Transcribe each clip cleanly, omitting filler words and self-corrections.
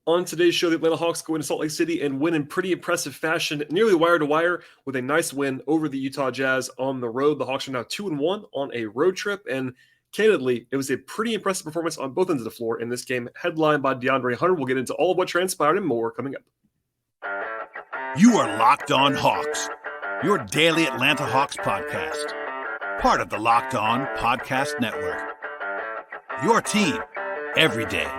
On today's show, the Atlanta Hawks go into Salt Lake City and win in pretty impressive fashion, nearly wire to wire, with a nice win over the Utah Jazz on the road. The Hawks are now 2-1 on a road trip, and candidly, it was a pretty impressive performance on both ends of the floor in this game, headlined by DeAndre Hunter. We'll get into all of what transpired and more coming up. You are Locked On Hawks, your daily Atlanta Hawks podcast, part of the Locked On Podcast Network. Your team every day.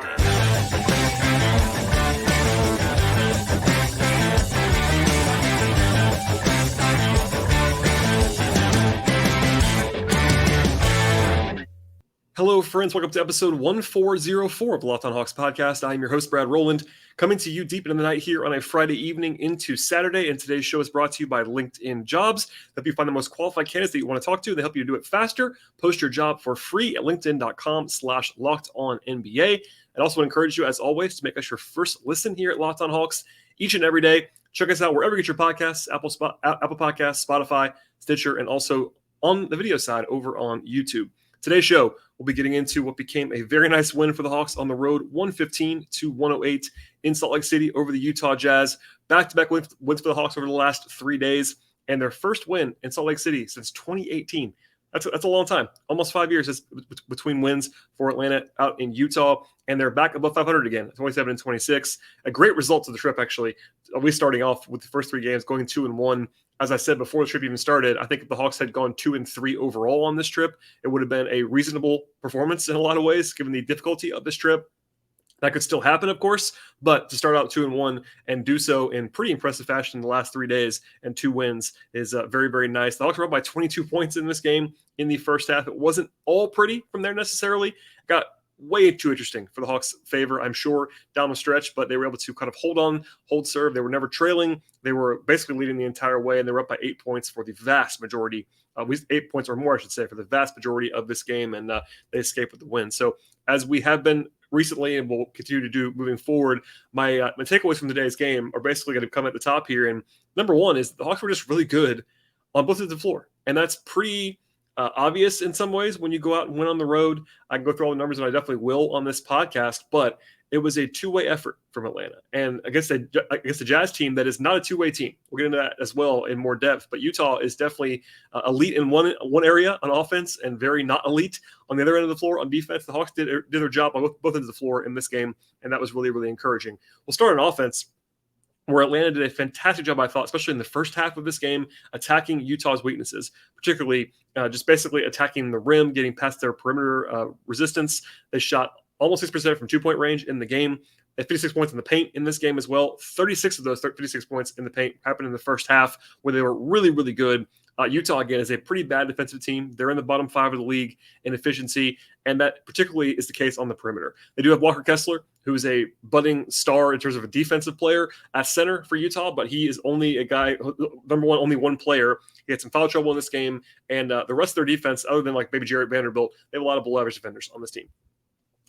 Hello, friends. Welcome to episode 1404 of the Locked On Hawks podcast. I am your host, Brad Rowland, coming to you deep into the night here on a Friday evening into Saturday. And today's show is brought to you by LinkedIn Jobs. Help you find the most qualified candidates that you want to talk to. They help you do it faster. Post your job for free at linkedin.com/LockedOnNBA. I'd also encourage you, as always, to make us your first listen here at Locked On Hawks each and every day. Check us out wherever you get your podcasts, Apple Podcasts, Spotify, Stitcher, and also on the video side over on YouTube. Today's show, we'll be getting into what became a very nice win for the Hawks on the road, 115-108 in Salt Lake City over the Utah Jazz. Back-to-back wins for the Hawks over the last 3 days, and their first win in Salt Lake City since 2018. That's a long time, almost 5 years between wins for Atlanta out in Utah, and they're back above 500 again, 27-26. A great result to the trip, actually. At least starting off with the first 3 games, going 2-1. As I said before the trip even started, I think if the Hawks had gone 2-3 overall on this trip, it would have been a reasonable performance in a lot of ways, given the difficulty of this trip. That could still happen, of course, but to start out 2-1 and do so in pretty impressive fashion in the last 3 days and 2 wins is very, very nice. The Hawks were up by 22 points in this game in the first half. It wasn't all pretty from there necessarily. It got way too interesting for the Hawks' favor, I'm sure, down the stretch, but they were able to kind of hold serve. They were never trailing. They were basically leading the entire way, and they were up by 8 points for the vast majority, at least 8 points or more, I should say, for the vast majority of this game, and they escaped with the win. So as we have been recently and will continue to do moving forward, my takeaways from today's game are basically going to come at the top here. And number one is the Hawks were just really good on both ends of the floor, and that's pretty obvious in some ways when you go out and win on the road. I can go through all the numbers, and I definitely will on this podcast, but it was a two-way effort from Atlanta. And against the Jazz team that is not a two-way team. We'll get into that as well in more depth. But Utah is definitely elite in one area on offense and very not elite on the other end of the floor on defense. The Hawks did their job on both ends of the floor in this game, and that was really, really encouraging. We'll start on offense, where Atlanta did a fantastic job, I thought, especially in the first half of this game, attacking Utah's weaknesses, particularly just basically attacking the rim, getting past their perimeter resistance. They shot almost 6% from two-point range in the game. They had 56 points in the paint in this game as well. 36 of those 56 points in the paint happened in the first half, where they were really, really good. Utah, again, is a pretty bad defensive team. They're in the bottom 5 of the league in efficiency, and that particularly is the case on the perimeter. They do have Walker Kessler, who is a budding star in terms of a defensive player at center for Utah, but he is only a guy, number one, only one player. He had some foul trouble in this game, and the rest of their defense, other than like maybe Jarrett Vanderbilt, they have a lot of below-average defenders on this team.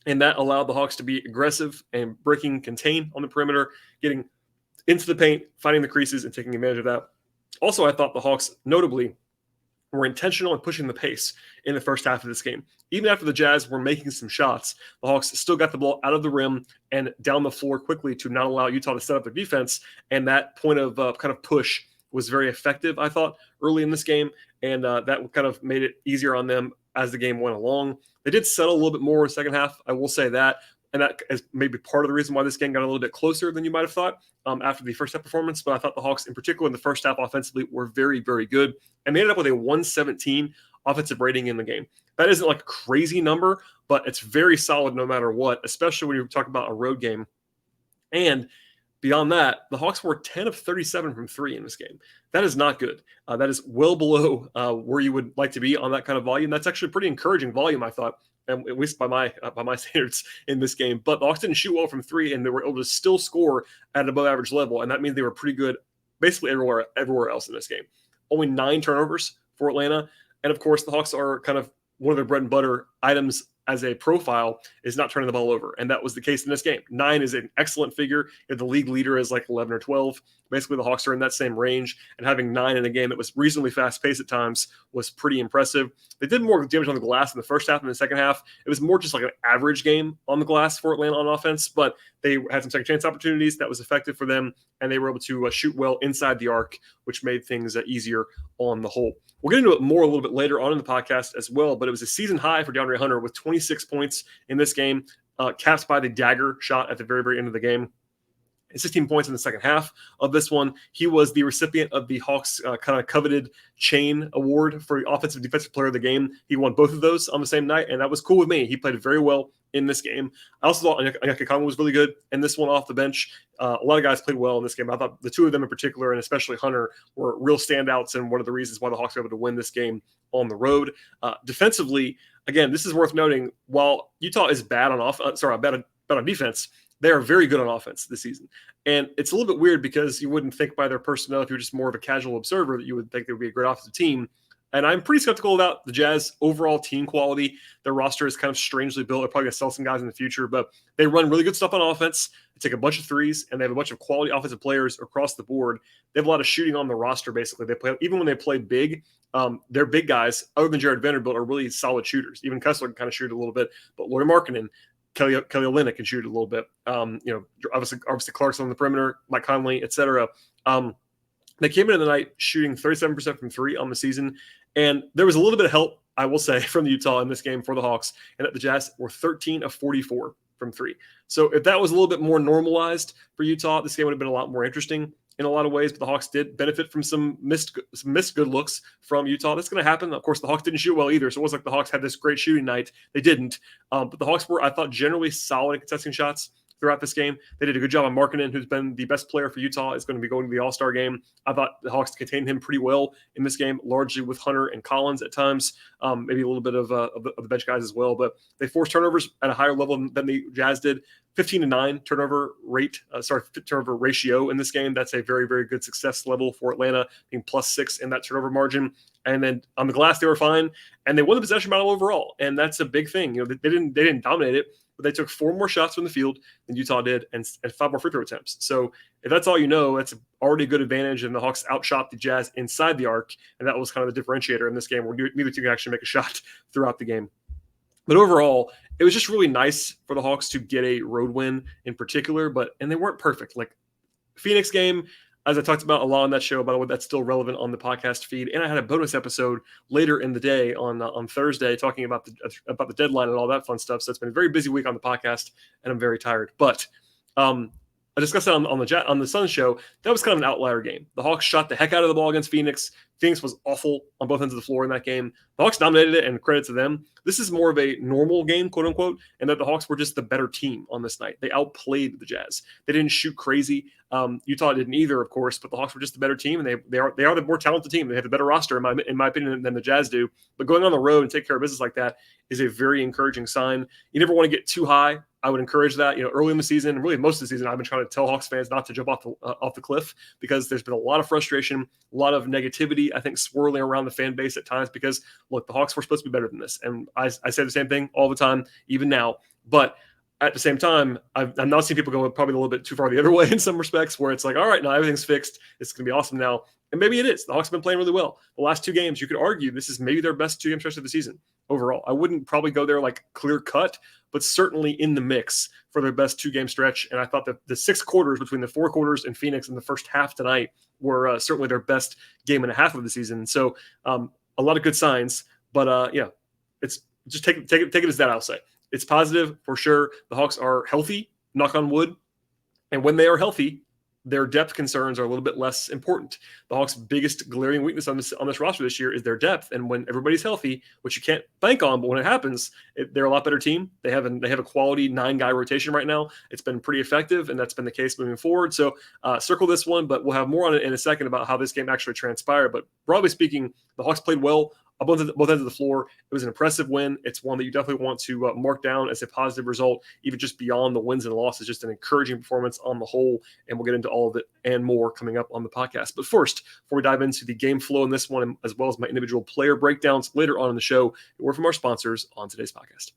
And that allowed the Hawks to be aggressive and contain on the perimeter, getting into the paint, finding the creases, and taking advantage of that. Also, I thought the Hawks notably were intentional in pushing the pace in the first half of this game. Even after the Jazz were making some shots, the Hawks still got the ball out of the rim and down the floor quickly to not allow Utah to set up their defense. And that point of kind of push was very effective, I thought, early in this game. And that kind of made it easier on them as the game went along. They did settle a little bit more in the second half, I will say that. And that is maybe part of the reason why this game got a little bit closer than you might have thought after the first half performance. But I thought the Hawks, in particular in the first half offensively, were very, very good. And they ended up with a 117 offensive rating in the game. That isn't like a crazy number, but it's very solid no matter what, especially when you're talking about a road game. And beyond that, the Hawks were 10 of 37 from 3 in this game. That is not good. That is well below where you would like to be on that kind of volume. That's actually pretty encouraging volume, I thought, at least by my standards in this game. But the Hawks didn't shoot well from 3, and they were able to still score at an above average level, and that means they were pretty good basically everywhere else in this game. Only 9 turnovers for Atlanta, and of course the Hawks are kind of one of their bread and butter items as a profile is not turning the ball over, and that was the case in this game. 9 is an excellent figure. If the league leader is like 11 or 12, Basically, the Hawks are in that same range, and having 9 in a game that was reasonably fast-paced at times was pretty impressive. They did more damage on the glass in the first half and the second half. It was more just like an average game on the glass for Atlanta on offense, but they had some second chance opportunities that was effective for them, and they were able to shoot well inside the arc, which made things easier on the whole. We'll get into it more a little bit later on in the podcast as well, but it was a season high for DeAndre Hunter with 26 points in this game, capped by the dagger shot at the very, very end of the game. 16 points in the second half of this one. He was the recipient of the Hawks kind of coveted chain award for offensive defensive player of the game. He won both of those on the same night, and that was cool with me. He played very well in this game. I also thought Onyeka Okongwu was really good in this one off the bench. A lot of guys played well in this game. I thought the two of them in particular, and especially Hunter, were real standouts and one of the reasons why the Hawks were able to win this game on the road. Defensively, again, this is worth noting. While Utah is bad on bad on defense, they are very good on offense this season. And it's a little bit weird because you wouldn't think by their personnel, if you're just more of a casual observer, that you would think they would be a great offensive team. And I'm pretty skeptical about the Jazz overall team quality. Their roster is kind of strangely built. They're probably going to sell some guys in the future, but they run really good stuff on offense. They take a bunch of threes, and they have a bunch of quality offensive players across the board. They have a lot of shooting on the roster, basically. They play, even when they play big, their big guys, other than Jared Vanderbilt, are really solid shooters. Even Kessler can kind of shoot a little bit, but Lauri Markkanen, Kelly Olynyk can shoot a little bit. Obviously Clarkson on the perimeter, Mike Conley, etc. They came into the night shooting 37% from three on the season, and there was a little bit of help, I will say, from Utah in this game for the Hawks, and that the Jazz were 13 of 44 from three. So if that was a little bit more normalized for Utah, this game would have been a lot more interesting in a lot of ways, but the Hawks did benefit from some missed good looks from Utah. That's going to happen. Of course, the Hawks didn't shoot well either, so it wasn't like the Hawks had this great shooting night. They didn't. But the Hawks were, I thought, generally solid in contesting shots throughout this game. They did a good job on Markkanen, who's been the best player for Utah, is going to be going to the All-Star game. I thought the Hawks contained him pretty well in this game, largely with Hunter and Collins at times, maybe a little bit of the bench guys as well. But they forced turnovers at a higher level than the Jazz did. 15-9 turnover ratio in this game. That's a very, very good success level for Atlanta, being +6 in that turnover margin. And then on the glass, they were fine, and they won the possession battle overall. And that's a big thing. They didn't dominate it, but they took 4 more shots from the field than Utah did, and 5 more free throw attempts. So if that's all you know, that's already a good advantage. And the Hawks outshot the Jazz inside the arc, and that was kind of the differentiator in this game, where neither team can actually make a shot throughout the game. But overall, it was just really nice for the Hawks to get a road win in particular, and they weren't perfect. Like Phoenix game, as I talked about a lot on that show, by the way, that's still relevant on the podcast feed. And I had a bonus episode later in the day on Thursday talking about the deadline and all that fun stuff. So it's been a very busy week on the podcast, and I'm very tired. But I discussed that on the Suns show. That was kind of an outlier game. The Hawks shot the heck out of the ball against Phoenix. Phoenix was awful on both ends of the floor in that game. The Hawks dominated it, and credit to them. This is more of a normal game, quote unquote, and that the Hawks were just the better team on this night. They outplayed the Jazz. They didn't shoot crazy. Utah didn't either, of course, but the Hawks were just the better team, and they are the more talented team. They have the better roster, in my opinion, than the Jazz do. But going on the road and take care of business like that is a very encouraging sign. You never want to get too high. I would encourage that. Early in the season, really most of the season, I've been trying to tell Hawks fans not to jump off the cliff, because there's been a lot of frustration, a lot of negativity, I think, swirling around the fan base at times, because, look, the Hawks were supposed to be better than this. And I say the same thing all the time, even now. But at the same time, I've not seen people go probably a little bit too far the other way in some respects, where it's like, all right, now everything's fixed. It's going to be awesome now. And maybe it is. The Hawks have been playing really well. The last 2 games, you could argue this is maybe their best 2-game stretch of the season overall. I wouldn't probably go there like clear cut, but certainly in the mix for their best 2-game stretch. And I thought that the 6 quarters between the 4 quarters in Phoenix and the first half tonight were certainly their best game and a half of the season. So a lot of good signs, but it's just take it as that. I'll say it's positive for sure. The Hawks are healthy, knock on wood. And when they are healthy, their depth concerns are a little bit less important. The Hawks' biggest glaring weakness on this roster this year is their depth. And when everybody's healthy, which you can't bank on, but when it happens, they're a lot better team. They have a quality 9-guy rotation right now. It's been pretty effective, and that's been the case moving forward. So circle this one, but we'll have more on it in a second about how this game actually transpired. But broadly speaking, the Hawks played well on both ends of the floor. It was an impressive win. It's one that you definitely want to mark down as a positive result, even just beyond the wins and losses. Just an encouraging performance on the whole, and we'll get into all of it and more coming up on the podcast. But first, before we dive into the game flow in this one, as well as my individual player breakdowns later on in the show, a word from our sponsors on today's podcast.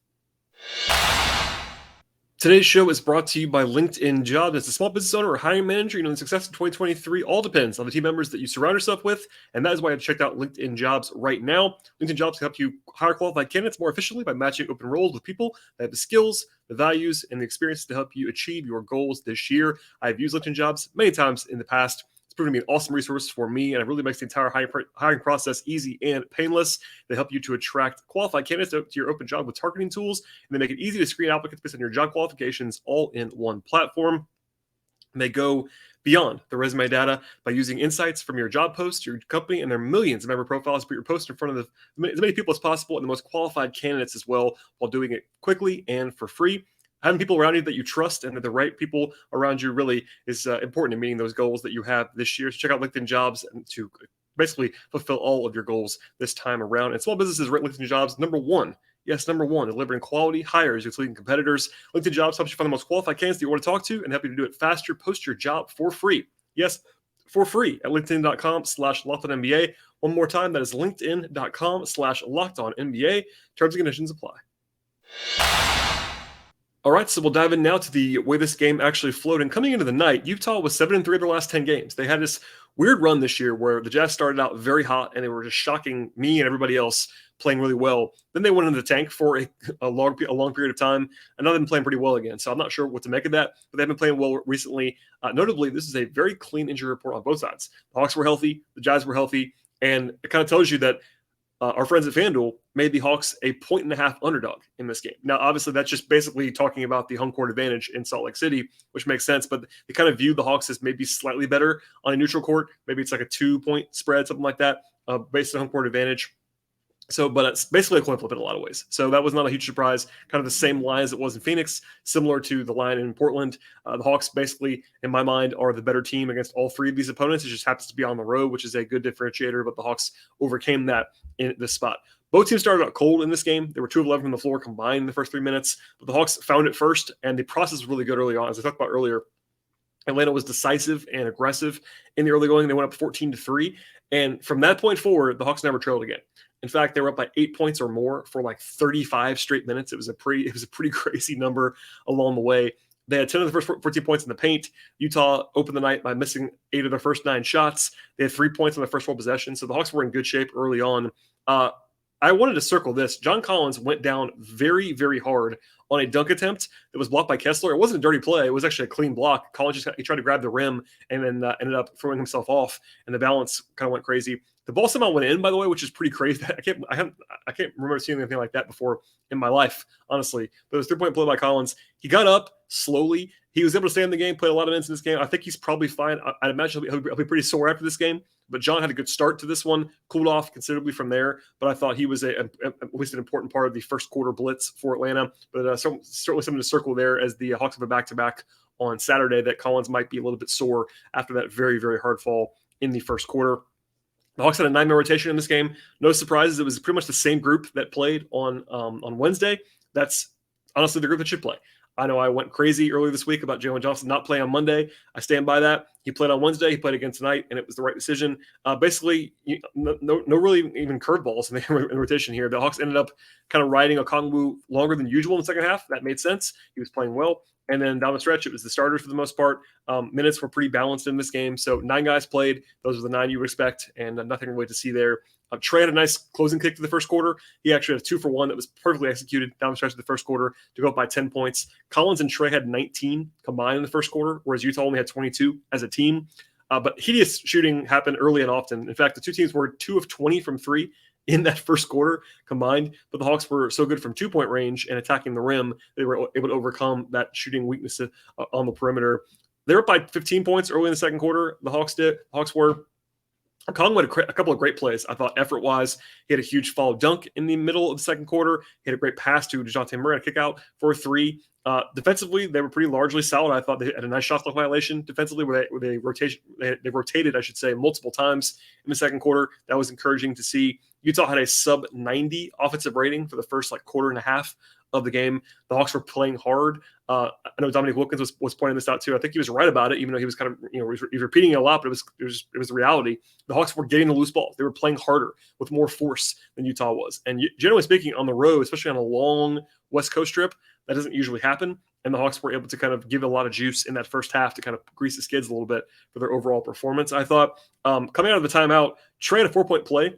Today's show is brought to you by LinkedIn Jobs. As a small business owner or hiring manager, the success in 2023 all depends on the team members that you surround yourself with, and that is why I've checked out LinkedIn Jobs right now. LinkedIn Jobs can help you hire qualified candidates more efficiently by matching open roles with people that have the skills, the values, and the experience to help you achieve your goals this year. I've used LinkedIn Jobs many times in the past. It's proven to be an awesome resource for me, and it really makes the entire hiring process easy and painless. They help you to attract qualified candidates to your open job with targeting tools, and they make it easy to screen applicants based on your job qualifications all in one platform. And they go beyond the resume data by using insights from your job post, your company, and their millions of member profiles to put your post in front of as many people as possible and the most qualified candidates as well, while doing it quickly and for free. Having people around you that you trust and that the right people around you really is important in meeting those goals that you have this year. So check out LinkedIn Jobs to basically fulfill all of your goals this time around. And small businesses rate LinkedIn Jobs number one. Yes, number one, delivering quality hires with leading competitors. LinkedIn Jobs helps you find the most qualified candidates that you want to talk to and help you to do it faster. Post your job for free. Yes, for free at linkedin.com/LockedOnNBA. One more time, that is linkedin.com/LockedOnNBA. Terms and conditions apply. All right, so we'll dive in now to the way this game actually flowed. And coming into the night, Utah was 7-3 of their last 10 games. They had this weird run this year where the Jazz started out very hot and they were just shocking me and everybody else, playing really well. Then they went into the tank for a long period of time, and now they've been playing pretty well again. So I'm not sure what to make of that, but they've been playing well recently. Notably, this is a very clean injury report on both sides. The Hawks were healthy, the Jazz were healthy, and it kind of tells you that our friends at FanDuel made the Hawks a 1.5 underdog in this game. Now, obviously, that's just basically talking about the home court advantage in Salt Lake City, which makes sense. But they kind of view the Hawks as maybe slightly better on a neutral court. Maybe it's like a 2-point spread, something like that, based on home court advantage. So, but it's basically a coin flip in a lot of ways. So that was not a huge surprise. Kind of the same line as it was in Phoenix, similar to the line in Portland. The Hawks basically, in my mind, are the better team against all three of these opponents. It just happens to be on the road, which is a good differentiator, but the Hawks overcame that in this spot. Both teams started out cold in this game. They were 2 of 11 from the floor combined in the first 3 minutes, but the Hawks found it first, and the process was really good early on. As I talked about earlier, Atlanta was decisive and aggressive in the early going. They went up 14-3, and from that point forward, the Hawks never trailed again. In fact, they were up by 8 points or more for like 35 straight minutes. It was a pretty crazy number along the way. They had 10 of the first 14 points in the paint. Utah opened the night by missing 8 of their first 9 shots. They had 3 points on their first 4 possessions. So the Hawks were in good shape early on. I wanted to circle this. John Collins went down very, very hard on a dunk attempt that was blocked by Kessler. It wasn't a dirty play. It was actually a clean block. Collins he tried to grab the rim and then ended up throwing himself off, and the balance kind of went crazy. The ball somehow went in, by the way, which is pretty crazy. I can't remember seeing anything like that before in my life, honestly. But it was a 3-point play by Collins. He got up slowly. He was able to stay in the game, played a lot of minutes in this game. I think he's probably fine. I'd imagine he'll be pretty sore after this game. But John had a good start to this one, cooled off considerably from there. But I thought he was at least an important part of the first quarter blitz for Atlanta. But certainly something to circle there, as the Hawks have a back-to-back on Saturday, that Collins might be a little bit sore after that very, very hard fall in the first quarter. The Hawks had a 9-man rotation in this game. No surprises. It was pretty much the same group that played on Wednesday. That's honestly the group that should play. I know I went crazy earlier this week about Jalen Johnson not playing on Monday. I stand by that. He played on Wednesday. He played again tonight, and it was the right decision. Basically, no really even curveballs in the rotation here. The Hawks ended up kind of riding Okongwu longer than usual in the second half. That made sense. He was playing well. And then down the stretch, it was the starters for the most part. Minutes were pretty balanced in this game. So 9 guys played. Those are the 9 you would expect, and nothing really to see there. Trey had a nice closing kick to the first quarter. He actually had a 2-for-1 that was perfectly executed down the stretch of the first quarter to go up by 10 points. Collins and Trey had 19 combined in the first quarter, whereas Utah only had 22 as a team. But hideous shooting happened early and often. In fact, the two teams were 2 of 20 from 3 in that first quarter combined, but the Hawks were so good from 2-point range and attacking the rim, they were able to overcome that shooting weakness on the perimeter. They were up by 15 points early in the second quarter. The Hawks were. Kong had a couple of great plays. I thought effort-wise, he had a huge follow dunk in the middle of the second quarter. He had a great pass to DeJounte Murray, a kick out for a 3. Defensively, they were pretty largely solid. I thought they had a nice shot clock violation defensively where they rotated, I should say, multiple times in the second quarter. That was encouraging to see. Utah had a sub-90 offensive rating for the first quarter and a half of the game. The Hawks were playing hard. I know Dominique Wilkins was pointing this out too. I think he was right about it, even though he was kind of he was repeating it a lot, but it was the reality. The Hawks were getting the loose balls. They were playing harder with more force than Utah was. And generally speaking, on the road, especially on a long West Coast trip, that doesn't usually happen. and the Hawks were able to kind of give a lot of juice in that first half to kind of grease the skids a little bit for their overall performance. I thought coming out of the timeout, Trey had a 4-point play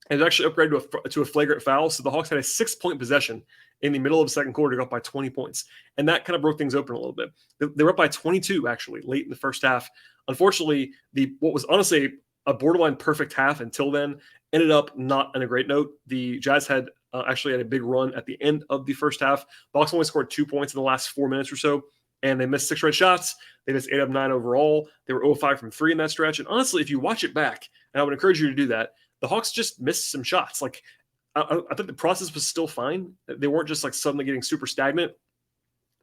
and it actually upgraded to a flagrant foul. So the Hawks had a 6-point possession in the middle of the second quarter to go up by 20 points. And that kind of broke things open a little bit. They were up by 22, actually, late in the first half. Unfortunately, what was honestly a borderline perfect half until then ended up not on a great note. The Jazz had actually had a big run at the end of the first half. The Hawks only scored 2 points in the last 4 minutes or so, and they missed 6 straight shots. They missed 8 of 9 overall. They were 0-5 from 3 in that stretch. And honestly, if you watch it back, and I would encourage you to do that, the Hawks just missed some shots. Like, I think the process was still fine. They weren't just like suddenly getting super stagnant.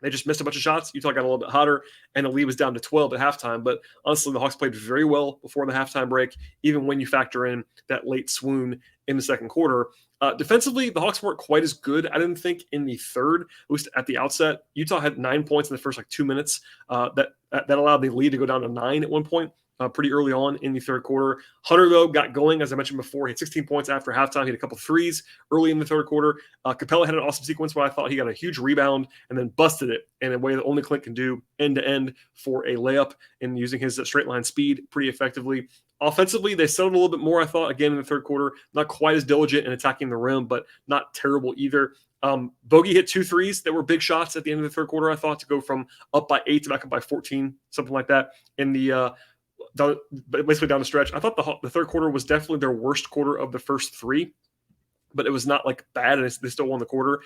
They just missed a bunch of shots. Utah got a little bit hotter, and the lead was down to 12 at halftime. But honestly, the Hawks played very well before the halftime break, even when you factor in that late swoon in the second quarter. Defensively, the Hawks weren't quite as good, I didn't think, in the third, at least at the outset. Utah had 9 points in the first 2 minutes. That allowed the lead to go down to 9 at one point. Pretty early on in the third quarter. Hunter, though, got going, as I mentioned before. He had 16 points after halftime. He had a couple threes early in the third quarter. Capella had an awesome sequence where I thought he got a huge rebound and then busted it in a way that only Clint can do end-to-end for a layup and using his straight line speed pretty effectively. Offensively, they settled a little bit more, I thought, again in the third quarter. Not quite as diligent in attacking the rim, but not terrible either. Bogey hit 2 threes that were big shots at the end of the third quarter, I thought, to go from up by 8 to back up by 14, something like that, in the basically down the stretch. I thought the third quarter was definitely their worst quarter of the first 3, but it was not like bad, and they still won the quarter.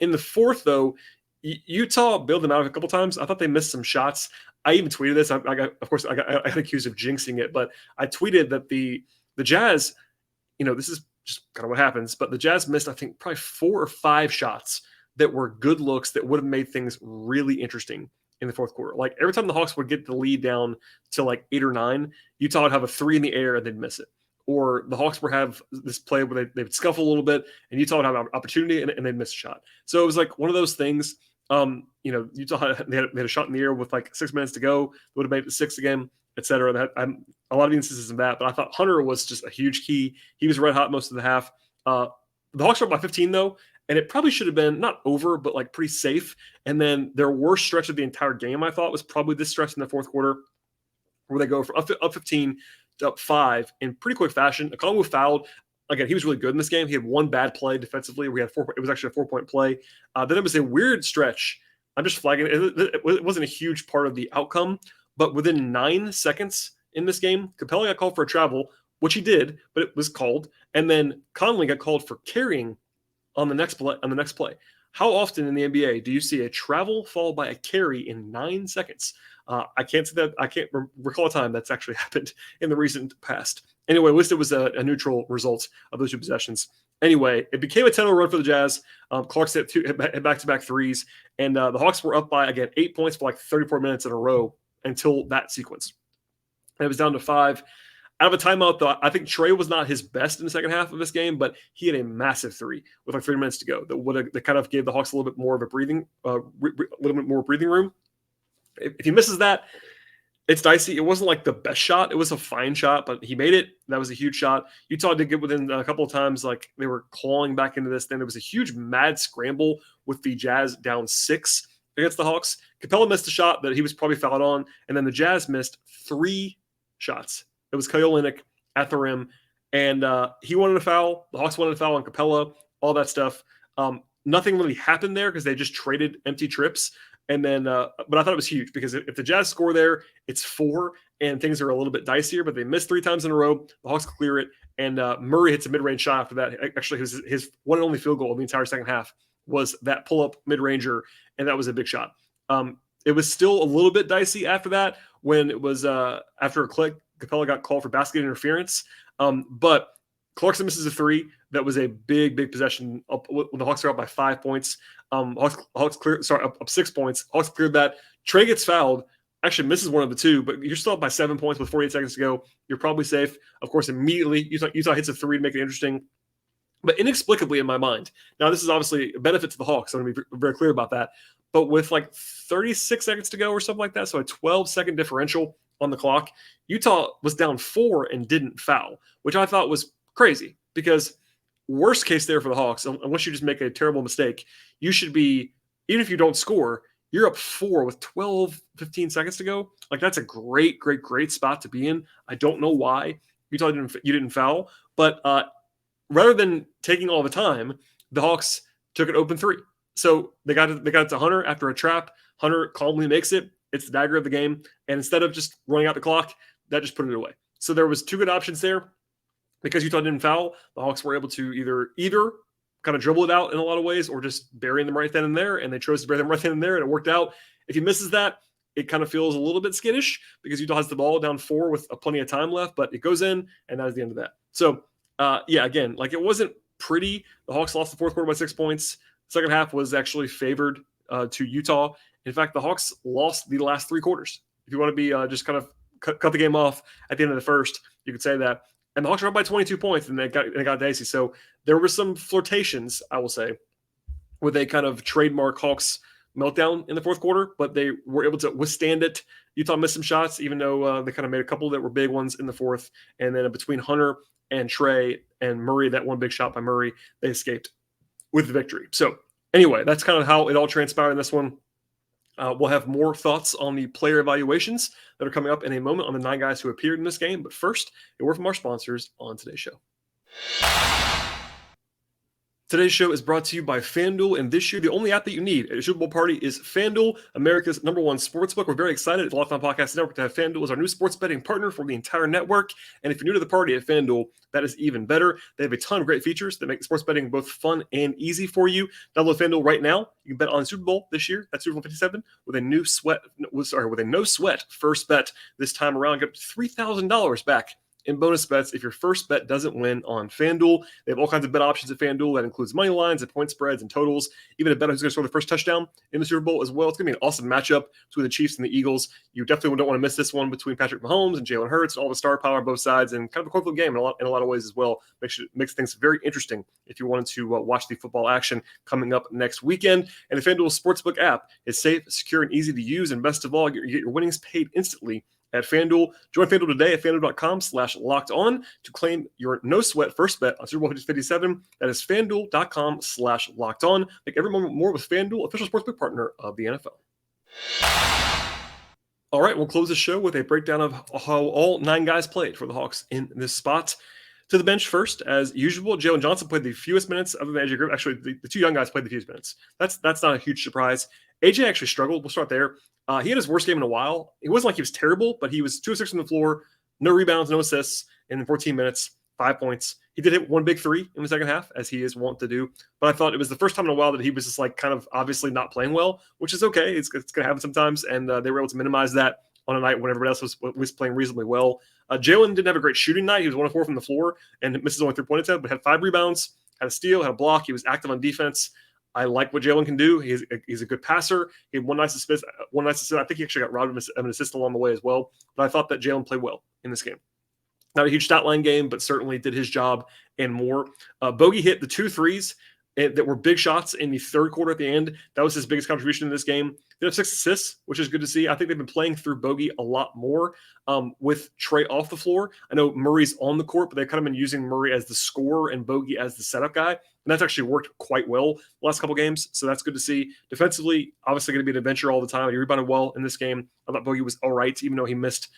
In the fourth, though, Utah bailed them out a couple times. I thought they missed some shots. I even tweeted this. I got accused of jinxing it, but I tweeted that the Jazz, this is just kind of what happens, but the Jazz missed, I think, probably 4 or 5 shots that were good looks that would have made things really interesting in the fourth quarter. Like every time the Hawks would get the lead down to like 8 or 9, Utah would have a 3 in the air and they'd miss it. Or the Hawks would have this play where they would scuffle a little bit and Utah would have an opportunity and they'd miss a shot. So it was like one of those things. Utah they had a shot in the air with like 6 minutes to go. They would have made it 6 again, et cetera. A lot of instances of that, but I thought Hunter was just a huge key. He was red hot most of the half. The Hawks were up by 15 though, and it probably should have been not over, but like pretty safe. And then their worst stretch of the entire game, I thought, was probably this stretch in the fourth quarter, where they go from up 15 to up 5 in pretty quick fashion. Okongwu fouled. Again, he was really good in this game. He had one bad play defensively. We had 4. It was actually a 4-point play. Then it was a weird stretch. I'm just flagging it. It wasn't a huge part of the outcome, but within 9 seconds in this game, Capella got called for a travel, which he did, but it was called. And then Conley got called for carrying on the next play. How often in the NBA do you see a travel followed by a carry in 9 seconds? I can't say that. I can't recall a time that's actually happened in the recent past. Anyway, at least it was a neutral result of those 2 possessions. Anyway, it became a 10-0 run for the Jazz. Clark's hit back-to-back threes, and the Hawks were up by, again, 8 points for like 34 minutes in a row until that sequence. And it was down to 5. Out of a timeout, though, I think Trey was not his best in the second half of this game, but he had a massive 3 with like 3 minutes to go that kind of gave the Hawks a little bit more of a little bit more breathing room. If he misses that, it's dicey. It wasn't like the best shot. It was a fine shot, but he made it. That was a huge shot. Utah did get within a couple of times, like they were clawing back into this thing. There was a huge mad scramble with the Jazz down 6 against the Hawks. Capella missed a shot that he was probably fouled on, and then the Jazz missed 3 shots. It was Kyle Olynyk at the rim, and he wanted a foul. The Hawks wanted a foul on Capella, all that stuff. Nothing really happened there because they just traded empty trips. And then, but I thought it was huge because if the Jazz score there, it's 4 and things are a little bit dicier, but they missed 3 times in a row. The Hawks clear it. And Murray hits a mid-range shot after that. Actually, his one and only field goal of the entire second half was that pull-up mid-ranger, and that was a big shot. It was still a little bit dicey after that when it was after a click, Capella got called for basket interference. But Clarkson misses a 3. That was a big possession up when the Hawks are up by 5 points. Hawks clear, up 6 points. Hawks cleared that. Trey gets fouled. Actually misses one of the 2, but you're still up by 7 points with 48 seconds to go. You're probably safe. Of course, immediately Utah hits a 3 to make it interesting. But inexplicably in my mind, now this is obviously a benefit to the Hawks, so I'm going to be very clear about that. But with like 36 seconds to go or something like that, so a 12-second differential on the clock, Utah was down 4 and didn't foul, which I thought was crazy because worst case there for the Hawks, unless you just make a terrible mistake, you should be, even if you don't score, You're up 4 with 12, 15 seconds to go. Like, that's a great, great, great spot to be in. I don't know why you didn't foul, but rather than taking all the time, the Hawks took an open 3. So they got it to Hunter after a trap. Hunter calmly makes it. It's the dagger of the game. And instead of just running out the clock, that just put it away. So there was 2 good options there. Because Utah didn't foul, the Hawks were able to either kind of dribble it out in a lot of ways or just bury them right then and there. And they chose to bury them right then and there, and it worked out. If he misses that, it kind of feels a little bit skittish because Utah has the ball down 4 with plenty of time left, but it goes in, and that is the end of that. So, again, like, it wasn't pretty. The Hawks lost the fourth quarter by 6 points. Second half was actually favored to Utah. In fact, the Hawks lost the last 3 quarters. If you want to be just kind of cut the game off at the end of the first, you could say that. And the Hawks were up by 22 points, and they got dicey. So there were some flirtations, I will say, with a kind of trademark Hawks meltdown in the fourth quarter, but they were able to withstand it. Utah missed some shots, even though they kind of made a couple that were big ones in the fourth. And then between Hunter and Trey and Murray, that one big shot by Murray, they escaped with the victory. So anyway, that's kind of how it all transpired in this one. We'll have more thoughts on the player evaluations that are coming up in a moment on the 9 guys who appeared in this game. But first, a word from our sponsors on today's show. Today's show is brought to you by FanDuel, and this year, the only app that you need at a Super Bowl party is FanDuel, America's #1 sportsbook. We're very excited at the Locked On Podcast Network to have FanDuel as our new sports betting partner for the entire network. And if you're new to the party at FanDuel, that is even better. They have a ton of great features that make sports betting both fun and easy for you. Download FanDuel right now. You can bet on Super Bowl this year. That's Super Bowl 57 with a no sweat first bet this time around. Get up to $3,000 back in bonus bets if your first bet doesn't win on FanDuel. They have all kinds of bet options at FanDuel. That includes money lines and point spreads and totals, even a bet who's going to score the first touchdown in the Super Bowl as well. It's going to be an awesome matchup between the Chiefs and the Eagles. You definitely don't want to miss this one between Patrick Mahomes and Jalen Hurts and all the star power on both sides, and kind of a coin flip game in a lot of ways as well. Makes things very interesting if you wanted to watch the football action coming up next weekend. And the FanDuel Sportsbook app is safe, secure, and easy to use. And best of all, you get your winnings paid instantly at FanDuel. Join FanDuel today at FanDuel.com/lockedon to claim your no-sweat first bet on Super Bowl 57. That is FanDuel.com/lockedon. Make every moment more with FanDuel, official sportsbook partner of the NFL. All right, we'll close the show with a breakdown of how all 9 guys played for the Hawks in this spot. To the bench first, as usual, Jalen Johnson played the fewest minutes other than AJ Griffin. Actually, the 2 young guys played the fewest minutes. That's not a huge surprise. AJ actually struggled. We'll start there. He had his worst game in a while. It wasn't like he was terrible, but he was 2 of 6 from the floor, no rebounds, no assists in 14 minutes, 5 points. He did hit 1 big 3 in the second half, as he is wont to do. But I thought it was the first time in a while that he was just like kind of obviously not playing well, which is okay. It's going to happen sometimes, and they were able to minimize that on a night when everybody else was playing reasonably well. Jalen didn't have a great shooting night. He was 1 of 4 from the floor and misses only 3-point attempt, but had 5 rebounds, had a steal, had a block. He was active on defense. I like what Jalen can do. He's a good passer. He had one nice assist. I think he actually got robbed of an assist along the way as well. But I thought that Jalen played well in this game. Not a huge stat line game, but certainly did his job and more. Bogey hit the 2 threes that were big shots in the third quarter at the end. That was his biggest contribution in this game. They have 6 assists, which is good to see. I think they've been playing through Bogey a lot more with Trey off the floor. I know Murray's on the court, but they've kind of been using Murray as the scorer and Bogey as the setup guy. And that's actually worked quite well the last couple games. So that's good to see. Defensively, obviously going to be an adventure all the time. He rebounded well in this game. I thought Bogey was all right, even though he missed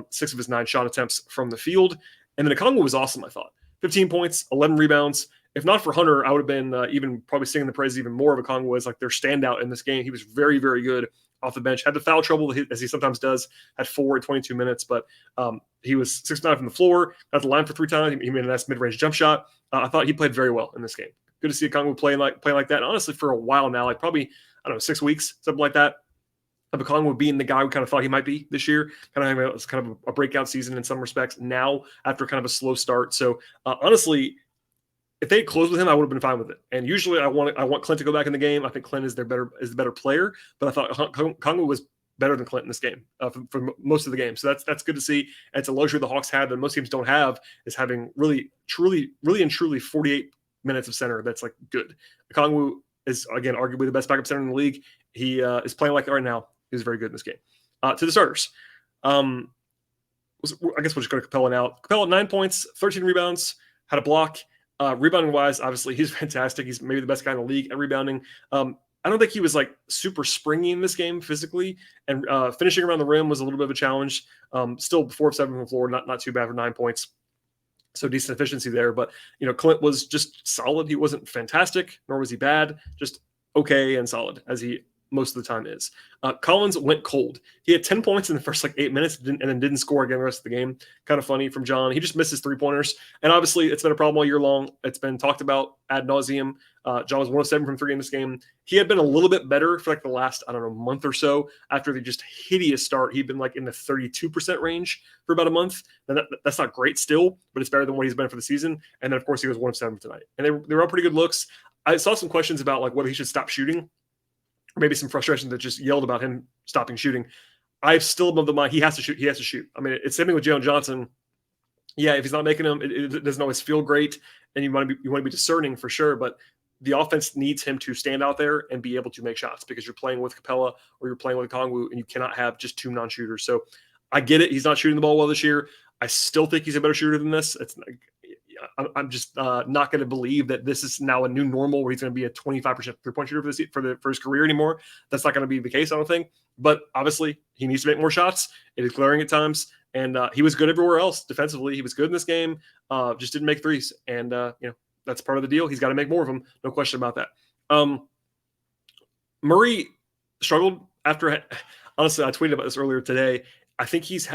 6 of his 9 shot attempts from the field. And then Okongwu was awesome, I thought. 15 points, 11 rebounds. If not for Hunter, I would have been even probably singing the praises even more of Okongwu as like their standout in this game. He was very, very good off the bench. Had the foul trouble, as he sometimes does, had 4 in 22 minutes, but he was 6-9 from the floor, got the line for 3 times. He made a nice mid-range jump shot. I thought he played very well in this game. Good to see Okongwu playing like that. And honestly, for a while now, like probably, 6 weeks, something like that, of Okongwu being the guy we kind of thought he might be this year, it's kind of a breakout season in some respects now after kind of a slow start. So honestly, if they had closed with him, I would have been fine with it. And usually I want Clint to go back in the game. I think Clint is the better player, but I thought Okongwu was better than Clint in this game for most of the game. So that's good to see. And it's a luxury the Hawks have that most teams don't have, is having really and truly 48 minutes of center that's like good. Okongwu is, again, arguably the best backup center in the league. He is playing like that right now. He was very good in this game. To the starters. I guess we'll just go to Capella now. Capella, 9 points, 13 rebounds, had a block. Rebounding wise, obviously, he's fantastic. He's maybe the best guy in the league at rebounding. I I don't think he was like super springy in this game physically, and finishing around the rim was a little bit of a challenge. Still 4 of 7 from the floor, not too bad for 9 points. So decent efficiency there. But, Clint was just solid. He wasn't fantastic, nor was he bad, just okay and solid, as he most of the time is. Collins went cold. He had 10 points in the first 8 minutes and then didn't score again the rest of the game. Kind of funny from John. He just missed his 3-pointers. And obviously, it's been a problem all year long. It's been talked about ad nauseum. John was 1 of 7 from 3 in this game. He had been a little bit better for the last, month or so after the just hideous start. He'd been in the 32% range for about a month. And that's not great still, but it's better than what he's been for the season. And then, of course, he was 1 of 7 tonight. And they were all pretty good looks. I saw some questions about whether he should stop shooting. Maybe some frustration that just yelled about him stopping shooting. I've still above the mind. He has to shoot. He has to shoot. I mean, it's same thing with Jalen Johnson. Yeah, if he's not making them, it doesn't always feel great, and you want to be discerning for sure. But the offense needs him to stand out there and be able to make shots because you're playing with Capella or you're playing with Kongwu, and you cannot have just 2 non-shooters. So I get it. He's not shooting the ball well this year. I still think he's a better shooter than this. I'm just not going to believe that this is now a new normal where he's going to be a 25% three-point shooter for his career anymore. That's not going to be the case, I don't think. But obviously, he needs to make more shots. It is glaring at times. And he was good everywhere else defensively. He was good in this game, just didn't make threes. And, that's part of the deal. He's got to make more of them. No question about that. Murray struggled after – honestly, I tweeted about this earlier today. I think he just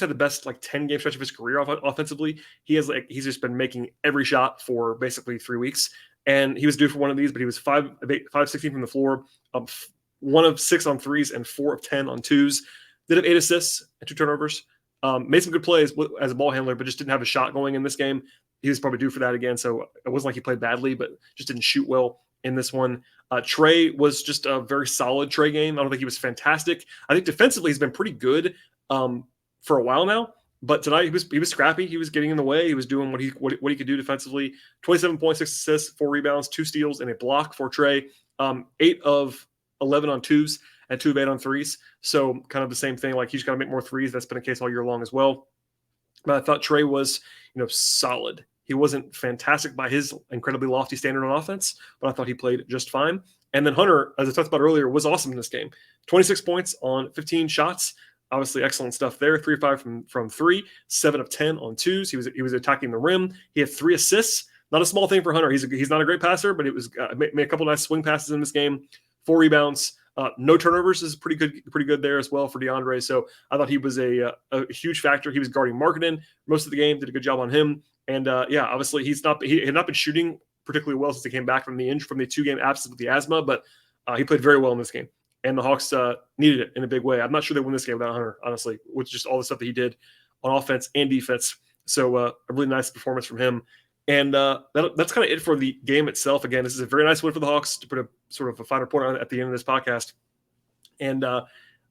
had the best 10-game stretch of his career offensively. He's just been making every shot for basically 3 weeks, and he was due for one of these, but he was 5 of 16 from the floor, 1 of 6 on threes, and 4 of 10 on twos. Did have 8 assists and 2 turnovers. Made some good plays as a ball handler, but just didn't have a shot going in this game. He was probably due for that again, so it wasn't like he played badly, but just didn't shoot well in this one. Trey was just a very solid Trey game. I don't think he was fantastic. I think defensively he's been pretty good for a while now, but tonight he was scrappy. He was getting in the way. He was doing what he could do defensively. 27.6 assists, 4 rebounds, 2 steals, and a block for Trey. 8 of 11 on twos and 2 of 8 on threes. So kind of the same thing. He's got to make more threes. That's been the case all year long as well. But I thought Trey was, solid. He wasn't fantastic by his incredibly lofty standard on offense, but I thought he played just fine. And then Hunter, as I talked about earlier, was awesome in this game. 26 points on 15 shots. Obviously, excellent stuff there. 3 of 5 from 3, 7 of 10 on twos. He was attacking the rim. He had 3 assists. Not a small thing for Hunter. He's not a great passer, but it was made a couple nice swing passes in this game. 4 rebounds. No turnovers is pretty good there as well for DeAndre. So I thought he was a huge factor. He was guarding Marketing most of the game. Did a good job on him. And obviously he had not been shooting particularly well since he came back from the 2-game absence with the asthma, but he played very well in this game. And the Hawks needed it in a big way. I'm not sure they win this game without Hunter, honestly, with just all the stuff that he did on offense and defense. So a really nice performance from him. And that's kind of it for the game itself. Again, this is a very nice win for the Hawks to put a sort of a finer point on it at the end of this podcast. And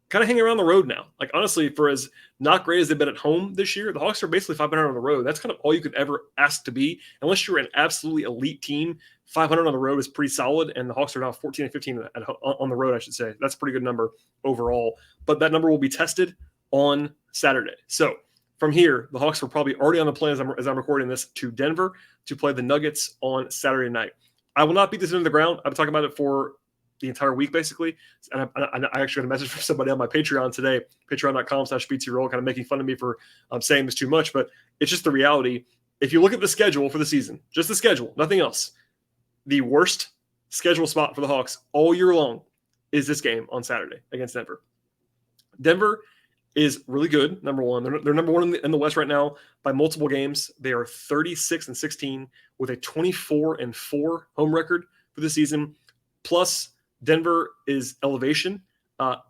kind of hanging around the road now. Honestly, for as not great as they've been at home this year, the Hawks are basically 500 on the road. That's kind of all you could ever ask to be. Unless you're an absolutely elite team, 500 on the road is pretty solid, and the Hawks are now 14 and 15 on the road, I should say. That's a pretty good number overall. But that number will be tested on Saturday. So from here, the Hawks are probably already on the plane as I'm recording this to Denver to play the Nuggets on Saturday night. I will not beat this into the ground. I've been talking about it for the entire week, basically. And I actually got a message from somebody on my Patreon today, patreon.com/BTRoll, kind of making fun of me for saying this too much, but it's just the reality. If you look at the schedule for the season, just the schedule, nothing else, the worst schedule spot for the Hawks all year long is this game on Saturday against Denver. Denver is really good, number one. They're number one in the West right now by multiple games. They are 36-16 with a 24-4 home record for the season. Plus, Denver is elevation.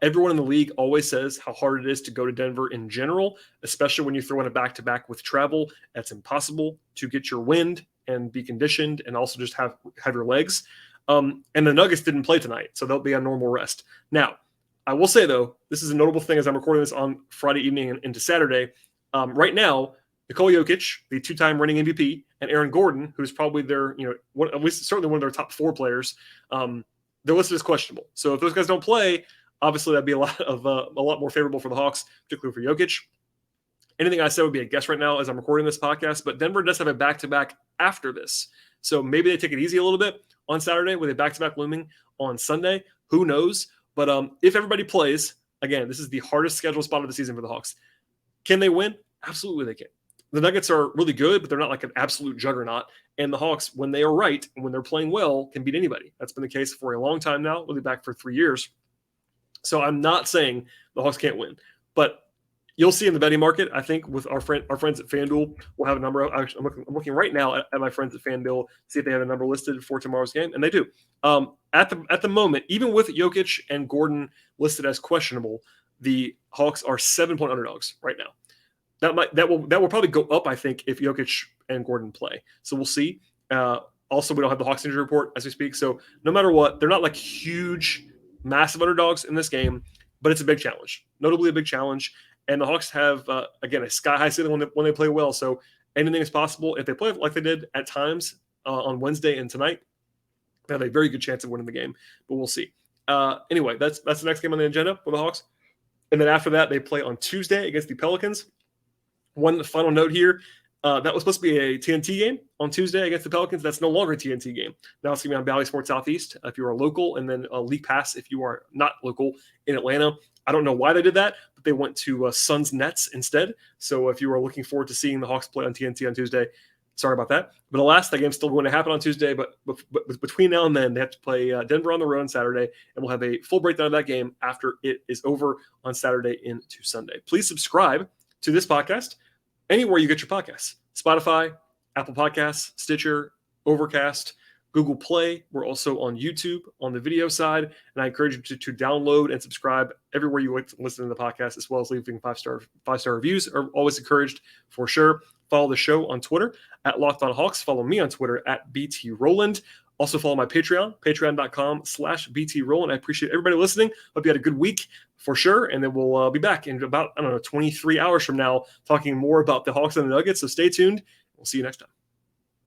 Everyone in the league always says how hard it is to go to Denver in general, especially when you throw in a back-to-back with travel. That's impossible to get your wind and be conditioned and also just have your legs. And the Nuggets didn't play tonight, so they'll be on normal rest. Now, I will say, though, this is a notable thing as I'm recording this on Friday evening and into Saturday. Right now, Nikola Jokic, the 2-time reigning MVP, and Aaron Gordon, who's probably their, at least certainly one of their top 4 players, they're listed as questionable. So if those guys don't play, obviously that'd be a lot more favorable for the Hawks, particularly for Jokic. Anything I said would be a guess right now as I'm recording this podcast, but Denver does have a back-to-back after this. So maybe they take it easy a little bit on Saturday with a back-to-back looming on Sunday. Who knows? But if everybody plays, again, this is the hardest schedule spot of the season for the Hawks. Can they win? Absolutely they can. The Nuggets are really good, but they're not like an absolute juggernaut. And the Hawks, when they are right and when they're playing well, can beat anybody. That's been the case for a long time now, really back for 3 years. So I'm not saying the Hawks can't win, but you'll see in the betting market, I think, with our friends at FanDuel, we'll have a number. I'm looking right now at my friends at FanDuel, see if they have a number listed for tomorrow's game, and they do. At the moment, even with Jokic and Gordon listed as questionable, the Hawks are 7-point underdogs right now. That will probably go up, I think, if Jokic and Gordon play. So we'll see. Also, we don't have the Hawks injury report as we speak, so no matter what, they're not like huge, massive underdogs in this game, but it's a big challenge, notably a big challenge. And the Hawks have, again, a sky-high ceiling when they play well. So anything is possible. If they play like they did at times on Wednesday and tonight, they have a very good chance of winning the game. But we'll see. Anyway, that's the next game on the agenda for the Hawks. And then after that, they play on Tuesday against the Pelicans. One final note here. That was supposed to be a TNT game on Tuesday against the Pelicans. That's no longer a TNT game. Now it's going to be on Bally Sports Southeast if you are local, and then League Pass if you are not local in Atlanta. I don't know why they did that, but they went to Suns Nets instead. So if you are looking forward to seeing the Hawks play on TNT on Tuesday, sorry about that. But alas, that game's still going to happen on Tuesday. But between now and then, they have to play Denver on the road on Saturday, and we'll have a full breakdown of that game after it is over on Saturday into Sunday. Please subscribe to this podcast anywhere you get your podcasts. Spotify, Apple Podcasts, Stitcher, Overcast, Google Play. We're also on YouTube on the video side, and I encourage you to download and subscribe everywhere you listen to the podcast, as well as leaving five-star reviews are always encouraged for sure. Follow the show on Twitter at Locked On Hawks. Follow me on Twitter at BT Rowland. Also follow my Patreon, patreon.com/BT Rowland. I appreciate everybody listening. Hope you had a good week for sure. And then we'll be back in about, 23 hours from now talking more about the Hawks and the Nuggets. So stay tuned. We'll see you next time.